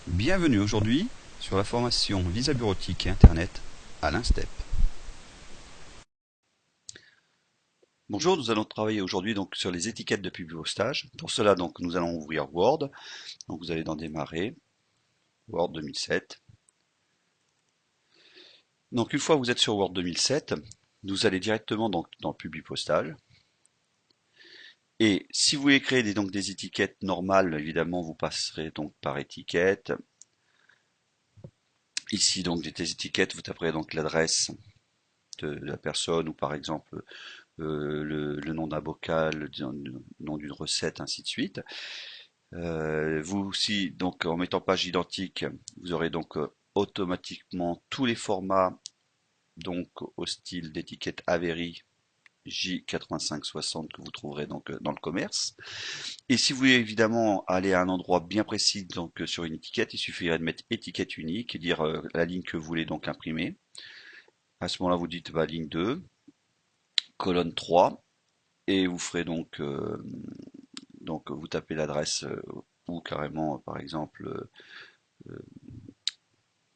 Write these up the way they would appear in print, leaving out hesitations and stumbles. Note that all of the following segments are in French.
Bienvenue aujourd'hui sur la formation Visa bureautique et Internet à l'INSTEP. Bonjour, nous allons travailler aujourd'hui donc sur les étiquettes de publipostage. Pour cela donc nous allons ouvrir Word. Donc vous allez dans Démarrer, Word 2007. Donc une fois que vous êtes sur Word 2007, vous allez directement donc dans Publipostage. Et si vous voulez créer donc des étiquettes normales, évidemment vous passerez donc par étiquette. Ici donc des étiquettes, vous taperez donc l'adresse de la personne ou par exemple le nom d'un bocal, le nom d'une recette, ainsi de suite. Vous aussi, donc en mettant page identique, vous aurez donc automatiquement tous les formats donc au style d'étiquette Avery J8560 que vous trouverez donc dans le commerce. Et si vous voulez évidemment aller à un endroit bien précis donc sur une étiquette, il suffirait de mettre étiquette unique et dire la ligne que vous voulez donc imprimer. À ce moment-là, vous dites ligne 2, colonne 3, et vous ferez donc vous tapez l'adresse ou carrément par exemple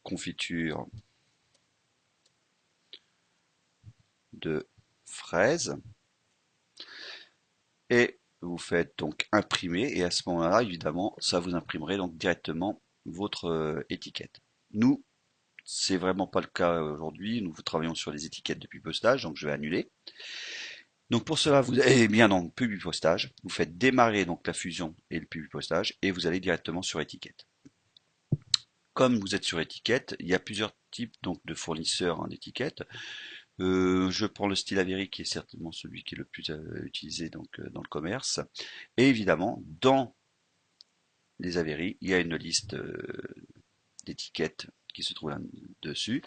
confiture de fraises et vous faites donc imprimer et à ce moment-là évidemment ça vous imprimerait donc directement votre étiquette. Nous c'est vraiment pas le cas aujourd'hui, nous travaillons sur les étiquettes depuis postage donc je vais annuler. Donc pour cela vous allez bien dans Publipostage, vous faites démarrer donc la fusion et le Publipostage et vous allez directement sur étiquette. Comme vous êtes sur étiquette, il y a plusieurs types donc de fournisseurs d'étiquettes. Je prends le style Avery qui est certainement celui qui est le plus utilisé donc dans le commerce. Et évidemment, dans les Avery, il y a une liste d'étiquettes qui se trouve là-dessus.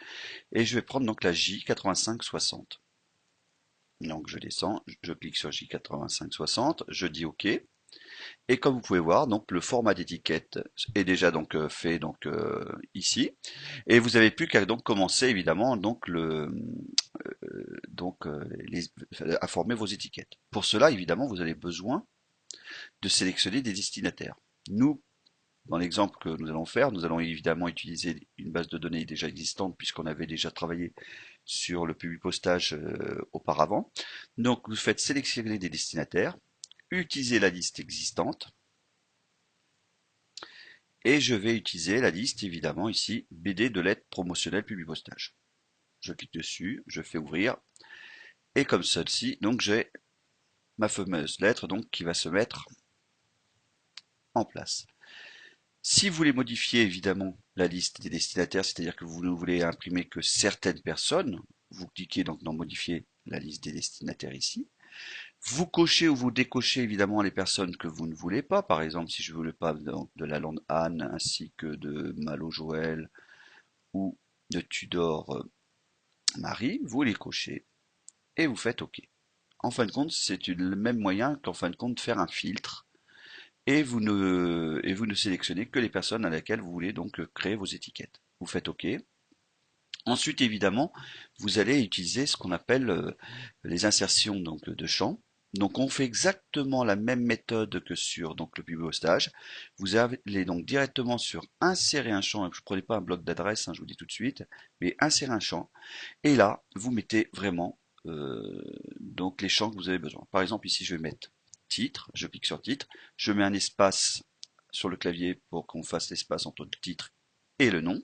Et je vais prendre donc la J8560. Donc je descends, je clique sur J8560, je dis OK. Et comme vous pouvez voir, donc le format d'étiquette est déjà donc fait donc ici, et vous avez plus qu'à donc commencer évidemment donc à former vos étiquettes. Pour cela, évidemment, vous avez besoin de sélectionner des destinataires. Nous, dans l'exemple que nous allons faire, nous allons évidemment utiliser une base de données déjà existante puisqu'on avait déjà travaillé sur le publipostage auparavant. Donc vous faites sélectionner des destinataires, utilisez la liste existante, et je vais utiliser la liste évidemment ici BD de lettres promotionnelles publipostage. Je clique dessus, je fais ouvrir, et comme celle-ci, donc j'ai ma fameuse lettre donc qui va se mettre en place. Si vous voulez modifier évidemment la liste des destinataires, c'est-à-dire que vous ne voulez imprimer que certaines personnes, vous cliquez donc dans modifier la liste des destinataires ici. Vous cochez ou vous décochez évidemment les personnes que vous ne voulez pas. Par exemple, si je ne voulais pas de Lalande Anne ainsi que de Malo Joël ou de Tudor Marie, vous les cochez et vous faites OK. En fin de compte, c'est le même moyen qu'en fin de compte de faire un filtre et vous ne sélectionnez que les personnes à laquelle vous voulez donc créer vos étiquettes. Vous faites OK. Ensuite, évidemment, vous allez utiliser ce qu'on appelle les insertions donc de champs. Donc, on fait exactement la même méthode que sur donc le publipostage. Vous allez donc directement sur insérer un champ. Je ne prenais pas un bloc d'adresse, hein, je vous dis tout de suite, mais insérer un champ. Et là, vous mettez vraiment donc les champs que vous avez besoin. Par exemple, ici, je vais mettre titre. Je clique sur titre. Je mets un espace sur le clavier pour qu'on fasse l'espace entre le titre et le nom.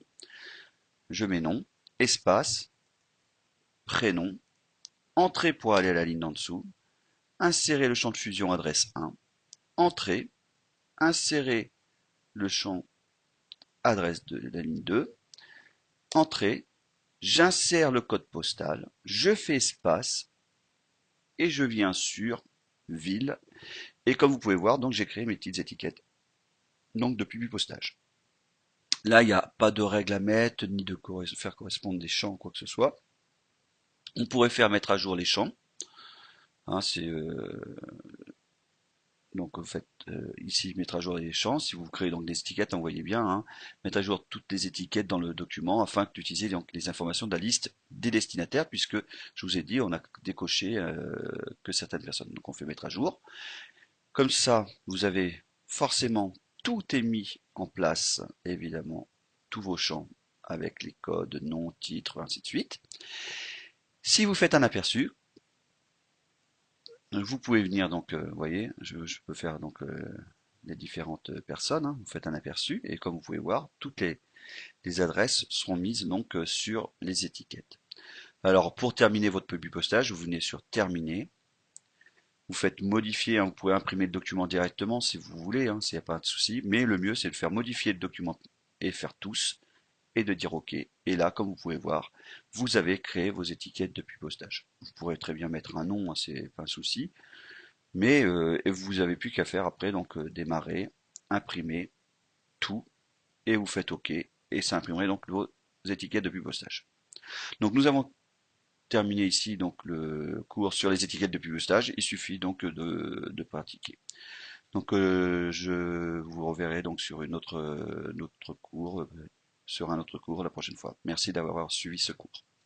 Je mets nom, espace, prénom, entrée pour aller à la ligne d'en dessous, insérer le champ de fusion adresse 1, entrée, insérer le champ adresse de la ligne 2, entrée, j'insère le code postal, je fais espace et je viens sur ville. Et comme vous pouvez voir, donc j'ai créé mes petites étiquettes donc de publipostage. Là, il n'y a pas de règle à mettre, ni de faire correspondre des champs, quoi que ce soit. On pourrait faire mettre à jour les champs. Hein, donc vous faites ici mettre à jour les champs. Si vous créez donc des étiquettes, vous voyez bien, hein, mettre à jour toutes les étiquettes dans le document afin d'utiliser donc les informations de la liste des destinataires, puisque je vous ai dit, on a décoché que certaines personnes. Donc on fait mettre à jour. Comme ça, vous avez forcément tout est mis en place, évidemment, tous vos champs avec les codes, nom, titre, ainsi de suite. Si vous faites un aperçu, vous pouvez venir donc, vous voyez, je peux faire donc les différentes personnes, hein. Vous faites un aperçu et comme vous pouvez voir, toutes les adresses seront mises donc sur les étiquettes. Alors pour terminer votre publipostage, vous venez sur terminer, vous faites modifier, hein, vous pouvez imprimer le document directement si vous voulez, hein, s'il n'y a pas de souci, mais le mieux c'est de faire modifier le document et faire tous et de dire OK. Et là, comme vous pouvez voir, vous avez créé vos étiquettes de publipostage. Vous pourrez très bien mettre un nom, hein, c'est pas un souci, mais vous avez plus qu'à faire après donc démarrer, imprimer tout et vous faites OK et ça imprimerait donc vos étiquettes de publipostage. Donc nous avons terminé ici donc le cours sur les étiquettes de publipostage. Il suffit donc de pratiquer. Donc je vous reverrai donc sur une autre, sur un autre cours la prochaine fois. Merci d'avoir suivi ce cours.